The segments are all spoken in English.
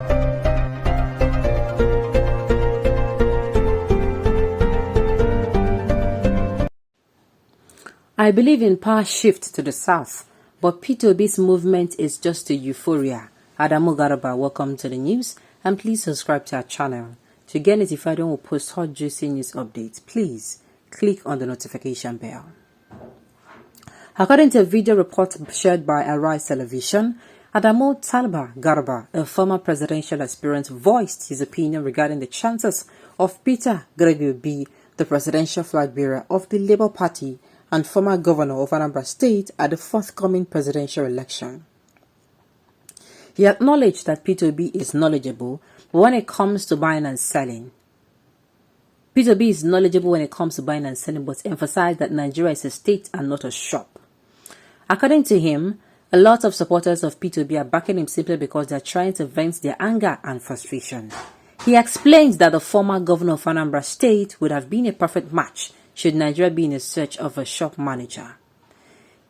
I believe in power shift to the south, but P2B's movement is just a euphoria. Adamu Garba, welcome to the news, and please subscribe to our channel. To get notified when we post hot juicy news updates, please click on the notification bell. According to a video report shared by Arise Television, Adamu Talba Garba, a former presidential aspirant, voiced his opinion regarding the chances of Peter Gregory B., the presidential flag bearer of the Labour Party and former governor of Anambra State, at the forthcoming presidential election. He acknowledged that P2B is knowledgeable when it comes to buying and selling. P2B is knowledgeable when it comes to buying and selling, but emphasized that Nigeria is a state and not a shop. According to him, a lot of supporters of P2B are backing him simply because they are trying to vent their anger and frustration. He explains that the former governor of Anambra State would have been a perfect match should Nigeria be in a search of a shop manager.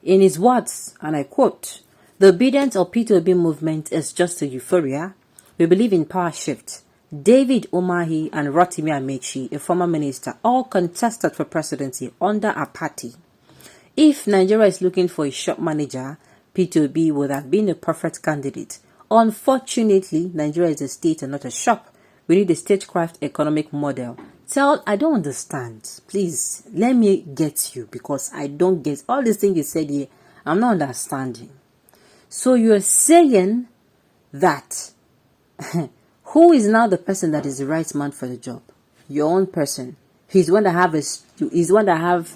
In his words, and I quote, "The obedience of P2B movement is just a euphoria. We believe in power shift. David Umahi and Rotimi Amechi, a former minister, all contested for presidency under a party. If Nigeria is looking for a shop manager, P2B would have been a perfect candidate. Unfortunately, Nigeria is a state and not a shop. We need a statecraft economic model." I don't understand. Please, let me get you, because I don't get all these things you said here. I'm not understanding. So you're saying that who is now the person that is the right man for the job? Your own person. He's one that have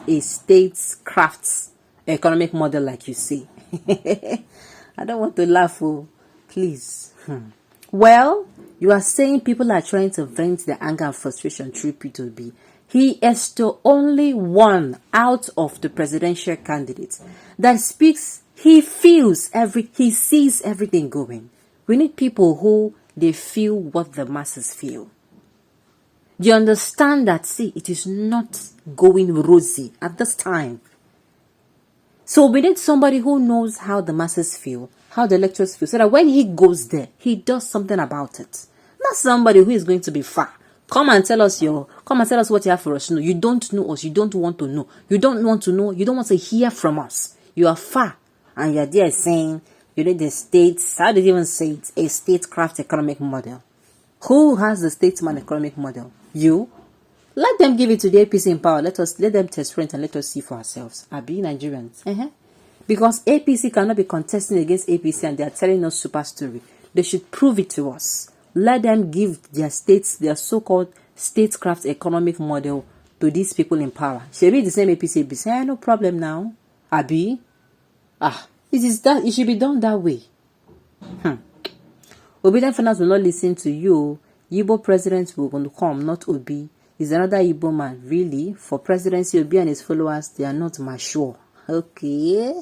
a statecraft economic model, like you say. I don't want to laugh, oh, please. Well, you are saying people are trying to vent their anger and frustration through P2B. He is the only one out of the presidential candidates that speaks. He sees everything going. We need people who they feel what the masses feel. You understand that? See, it is not going rosy at this time. So we need somebody who knows how the masses feel, how the electors feel, so that when he goes there, he does something about it. Not somebody who is going to be far. Come and tell us what you have for us to know. You don't know us. You don't want to know. You don't want to know. You don't want to hear from us. You are far. And you're there saying you need the states. How did you even say it? A statecraft economic model. Who has the statesman economic model? You. Let them give it to the APC in power. Let them test rent and let us see for ourselves. I be Nigerians. Because APC cannot be contesting against APC and they are telling us super story. They should prove it to us. Let them give their so-called statecraft economic model to these people in power. Should be the same APC be saying, no problem now. Abi? It should be done that way. Obedient finance will not listen to you. Igbo president will come, not Obi. Is another Igbo man. Really? For presidency, Obi and his followers, they are not mature. Okay.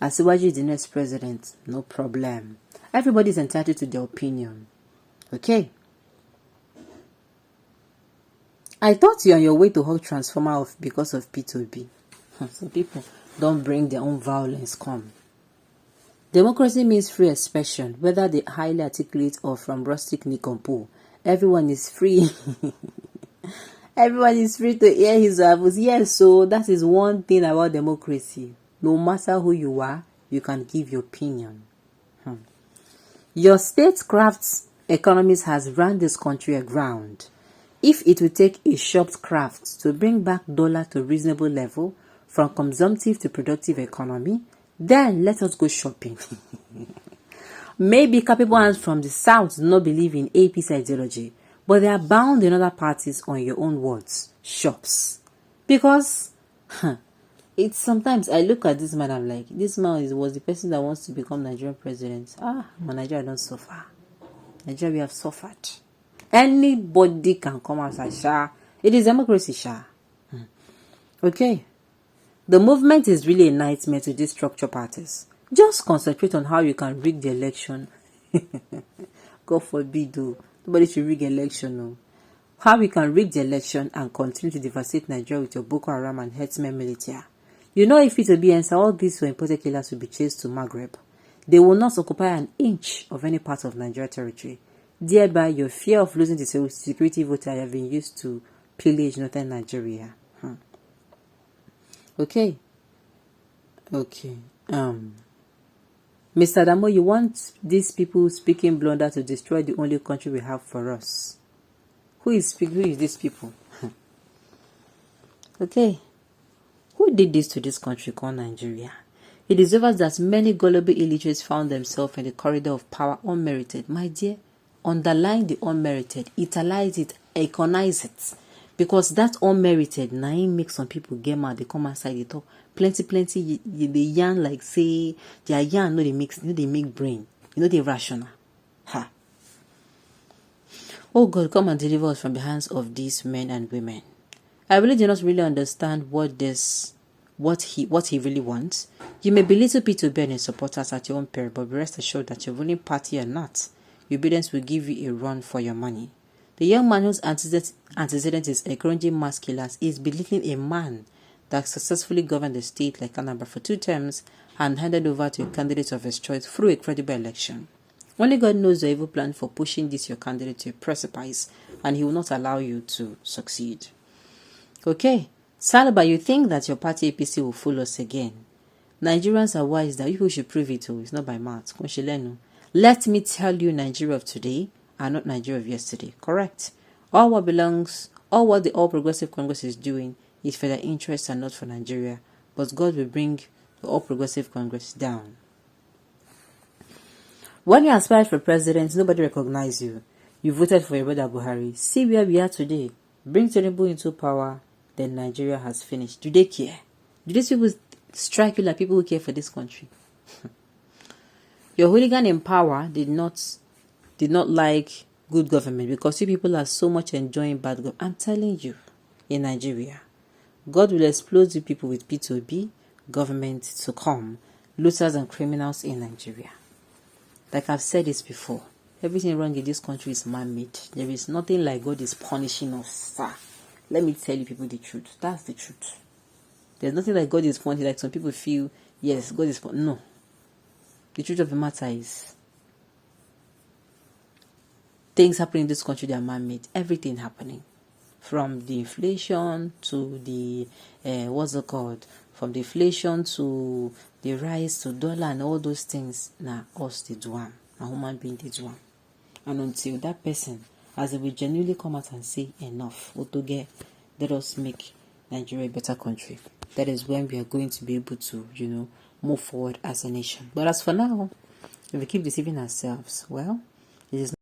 Asiwaju is the next president. No problem. Everybody is entitled to their opinion. Okay. I thought you're on your way to hold transformer off because of P2B. Some people don't bring their own violence come. Democracy means free expression, whether they highly articulate or from rustic nikompo. Everyone is free. Everyone is free to hear his voice. Yes, so that is one thing about democracy. No matter who you are, you can give your opinion. Your statecraft economist has run this country aground. If it will take a shopped craft to bring back dollar to reasonable level, from consumptive to productive economy, then let us go shopping. Maybe capable hands from the south do not believe in APC ideology, but they are bound in other parties on your own words, shops. Because it's sometimes I look at this man, I'm like, this man was the person that wants to become Nigerian president. Nigeria don't suffer. Nigeria, we have suffered. Anybody can come out as Sha. It is democracy, Sha. Okay. The movement is really a nightmare to these structure parties. Just concentrate on how you can rig the election. God forbid, though. Nobody should rig election, no. How we can rig the election and continue to devastate Nigeria with your Boko Haram and herdsmen military. You know, if it will be answer, all these were imported killers will be chased to Maghreb. They will not occupy an inch of any part of Nigeria territory. Thereby, your fear of losing the security voter have been used to pillage northern Nigeria. Okay. Mr. Adamu, you want these people speaking blunder to destroy the only country we have for us. Who is these people? Okay. Who did this to this country called Nigeria? It is obvious that many gullible illiterates found themselves in the corridor of power unmerited. My dear, underline the unmerited, italize it, iconize it. Because that unmerited, nine makes some people get mad, they come outside, they talk plenty, they yarn like say, their yarn, they make brain, they rational. Ha. Oh God, come and deliver us from the hands of these men and women. I really do not really understand what he really wants. You may be little P2B and supporters at your own peril, but rest assured that your ruling party or not, your obedience will give you a run for your money. The young man whose antecedent is encouraging mass killers is belittling a man that successfully governed the state like Anambra for 2 terms and handed over to a candidate of his choice through a credible election. Only God knows the evil plan for pushing this your candidate to a precipice, and he will not allow you to succeed. Okay, Salaba, you think that your party APC will fool us again? Nigerians are wise that people should prove it. It's not by mouth. Let me tell you, Nigeria of today are not Nigeria of yesterday. Correct? All what the All Progressive Congress is doing is for their interests and not for Nigeria. But God will bring the All Progressive Congress down. When you aspired for president, nobody recognized you. You voted for your brother Buhari. See where we are today. Bring Tinubu into power, then Nigeria has finished. Do they care? Do these people strike you like people who care for this country? Your hooligan in power did not like good government because you people are so much enjoying bad government. I'm telling you, in Nigeria, God will explode you people with P2B government to come, looters and criminals in Nigeria. Like I've said this before, everything wrong in this country is man-made. There is nothing like God is punishing us, sir. Let me tell you people the truth. That's the truth. There's nothing like God is punishing. Like some people feel, yes, God is punishing. No. The truth of the matter is, things happening in this country, they are man-made. Everything happening. From the inflation to the, From the inflation to the rise to dollar and all those things. Now, us, they do them. A human being, they do them. And until that person, as they will genuinely come out and say, enough, let us make Nigeria a better country. That is when we are going to be able to, move forward as a nation. But as for now, if we keep deceiving ourselves, well, it is